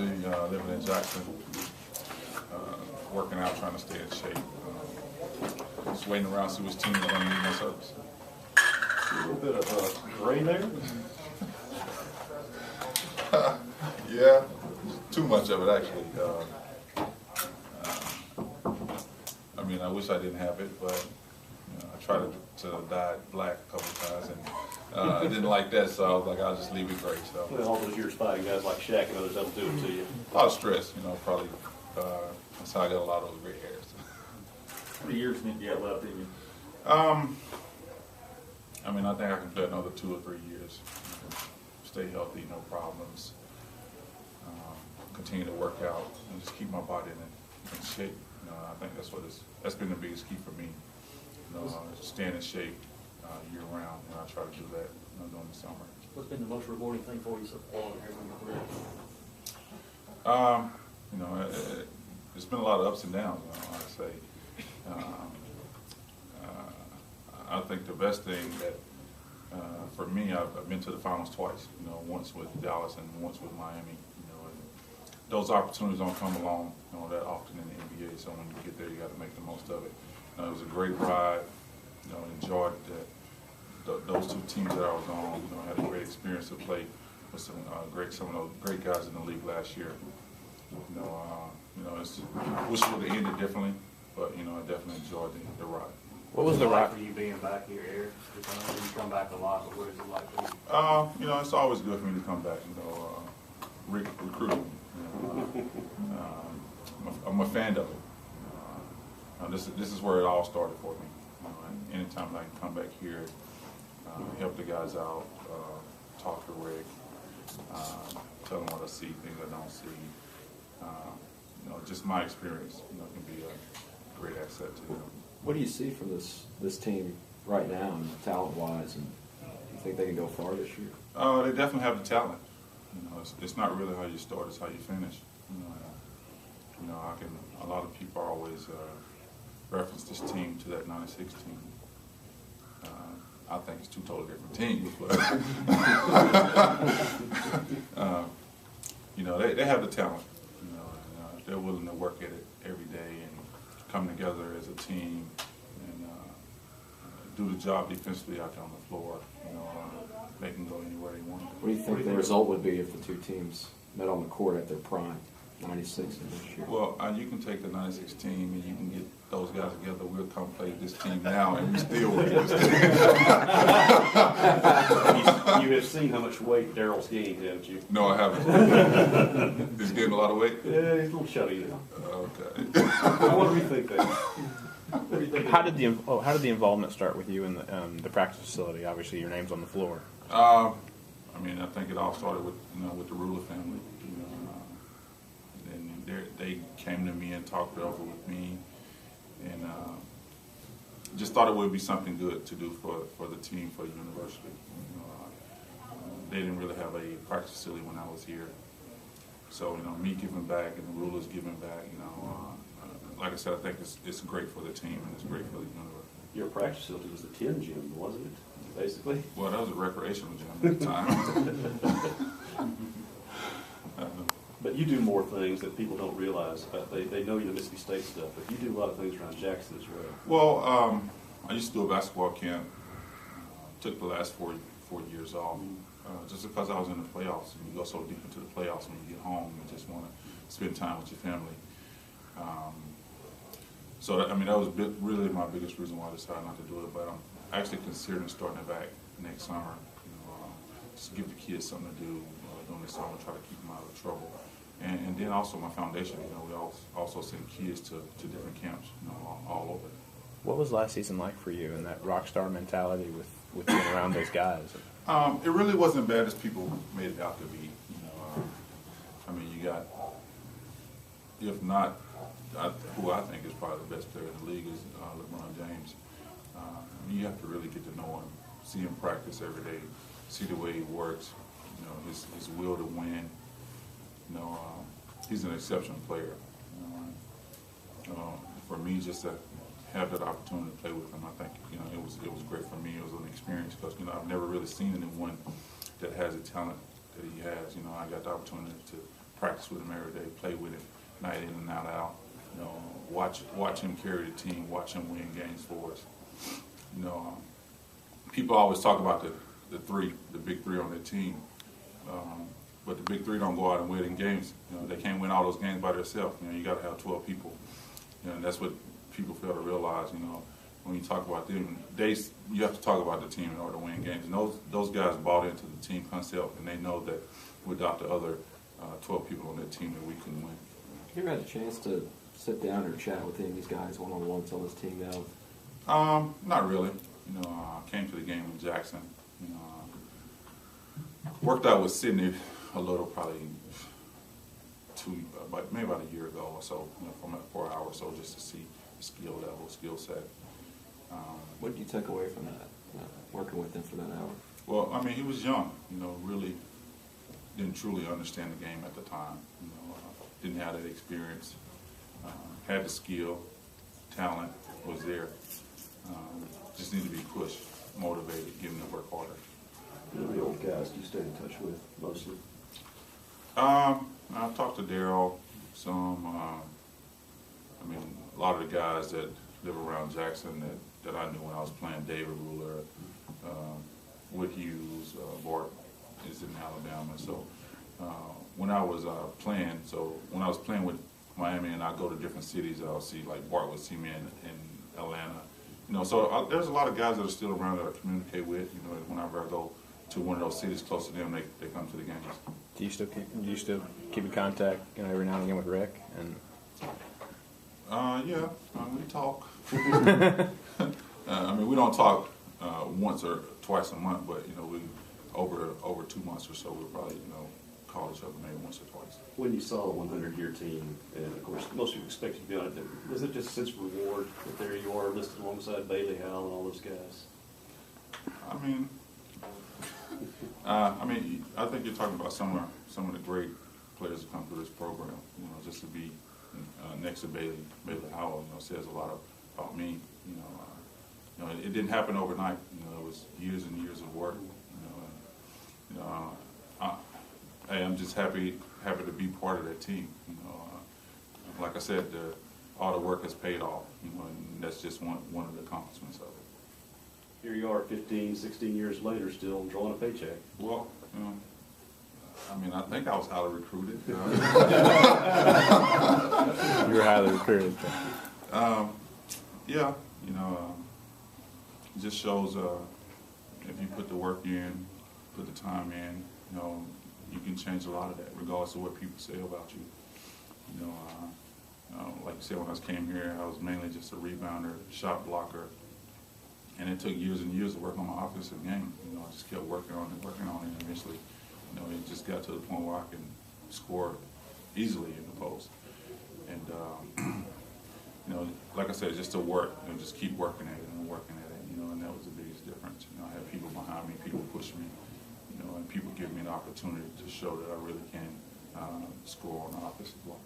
actually living in Jackson, working out, trying to stay in shape. Just waiting around to see which team is going to need my service. A little bit of rain there. Yeah, too much of it actually. I mean, I wish I didn't have it, but I tried to dye it black a couple of times, and I didn't like that, so I was like, I'll just leave it gray. So. Well, all those years fighting guys like Shaq and others, that'll do it to you. A lot of stress, probably. That's how I got a lot of those gray hairs. How many years need you got left in you? I mean, I think I can play another 2 or 3 years. Stay healthy, no problems. Continue to work out and just keep my body in shape. I think that's been the biggest key for me. Staying in shape year round, and I try to do that during the summer. What's been the most rewarding thing for you so far in your career? It's been a lot of ups and downs. I'd say. I think the best thing that for me, I've been to the finals twice. Once with Dallas and once with Miami. And those opportunities don't come along that often in the NBA. So when you get there, you got to make the most of it. It was a great ride. Enjoyed those 2 teams that I was on. Had a great experience to play with some of those great guys in the league last year. Wish it would have ended differently, but I definitely enjoyed the ride. What was the ride for you being back here, Eric? You come back a lot, but what is it like for you? It's always good for me to come back. Recruiting. I'm a fan of it. This is where it all started for me. Anytime I can come back here, help the guys out, talk to Rick, tell them what I see, things I don't see. Just my experience, can be a great asset to them. What do you see from this team right now, and talent-wise, and do you think they can go far this year? They definitely have the talent. It's not really how you start; it's how you finish. A lot of people always reference this team to that '96 team. I think it's 2 totally different teams, but they have the talent. If they're willing to work at it every day and come together as a team and do the job defensively out there on the floor, they can go anywhere they want. What do you think the result would be if the 2 teams met on the court at their prime, '96 and this year? Well, you can take the '96 team and you can get those guys together. We'll come play this team now, and we still win this team. You have seen how much weight Daryl's gained, haven't you? No, I haven't. He's getting a lot of weight? Yeah, he's a little chubby now. Okay. I want to rethink that. How did the involvement start with you in the practice facility? Obviously, your name's on the floor. I think it all started with the Ruler family. And they came to me and talked it over with me, and just thought it would be something good to do for the team, for the university. They didn't really have a practice facility when I was here, so me giving back and the Rulers giving back. Like I said, I think it's great for the team and it's great for the university. Your practice facility was the 10 gym, wasn't it? Basically. Well, that was a recreational gym at the time. But you do more things that people don't realize. They know you the Mississippi State stuff, but you do a lot of things around Jackson as well. Well, I used to do a basketball camp. Took the last four years off, just because I was in the playoffs. And you go so deep into the playoffs when you get home, you just want to spend time with your family. So that was really my biggest reason why I decided not to do it. But I'm actually considering starting it back next summer. Just give the kids something to do during the summer, try to keep them out of trouble. And then also my foundation, we also send kids to different camps, all over. What was last season like for you and that rock star mentality with being around those guys? It really wasn't bad as people made it out to be. You got, if not, who I think is probably the best player in the league is LeBron James. You have to really get to know him, see him practice every day, see the way he works, his will to win. He's an exceptional player. For me, just to have that opportunity to play with him, I think it was great for me. It was an experience because I've never really seen anyone that has the talent that he has. I got the opportunity to practice with him every day, play with him night in and night out. You know, watch him carry the team, watch him win games for us. You know, people always talk about the big three on their team, but the big three don't go out and win in games. You know, they can't win all those games by themselves. You know, you got to have 12 people. You know, and that's what people fail to realize. You know, when you talk about them, you have to talk about the team in order to win games. And those guys bought into the team concept, and they know that without the other 12 people on that team, that we couldn't win. You ever had a chance to sit down or chat with any of these guys one-on-one on this team now? Not really. You know, I came to the game in Jackson. You know, worked out with Sydney a little, probably maybe about a year ago or so. You know, for an hour or so, just to see the skill level, skill set. What did you take away from that, working with him for that hour? Well, I mean, he was young. You know, really didn't truly understand the game at the time. You know, didn't have that experience. Had the skill, talent was there. Just need to be pushed, motivated, given to work harder. You know, the old guys do you stay in touch with mostly? I've talked to Daryl some. I mean, a lot of the guys that live around Jackson that I knew when I was playing, David Ruler, Wood Hughes, Bart is in Alabama. So when I was when I was playing with Miami and I go to different cities, I'll see, like Bart would see me in Atlanta. You know, so there's a lot of guys that are still around that I communicate with. You know, whenever I go to one of those cities close to them, they come to the games. Do you still keep in contact, you know, every now and again with Rick? And yeah, we talk. I mean, we don't talk once or twice a month, but you know, we over 2 months or so, we'll probably call each other maybe once or twice. When you saw the 100-year team, and of course most people expect you to be on it, was it just a sense of reward that there you are listed alongside Bailey Howell and all those guys? I mean, I think you're talking about some of the great players that come through this program. You know, just to be next to Bailey Howell, says a lot about me. You know, it didn't happen overnight. You know, it was years and years of work. I'm just happy to be part of that team. You know, like I said, all the work has paid off. You know, and that's just one of the accomplishments of it. Here you are 15, 16 years later still drawing a paycheck. Well, I mean, I think I was highly recruited. You were highly recruited. Yeah, it just shows if you put the work in, put the time in, you can change a lot of that, regardless of what people say about you. Like I said, when I came here, I was mainly just a rebounder, shot blocker, and it took years and years to work on my offensive game. I just kept working on it, and eventually, it just got to the point where I can score easily in the post. And like I said, just to work, just keep working at it and working at it, and that was the biggest difference. I had people behind me, people push me, and people give me an opportunity to show that I really can score on the offensive block.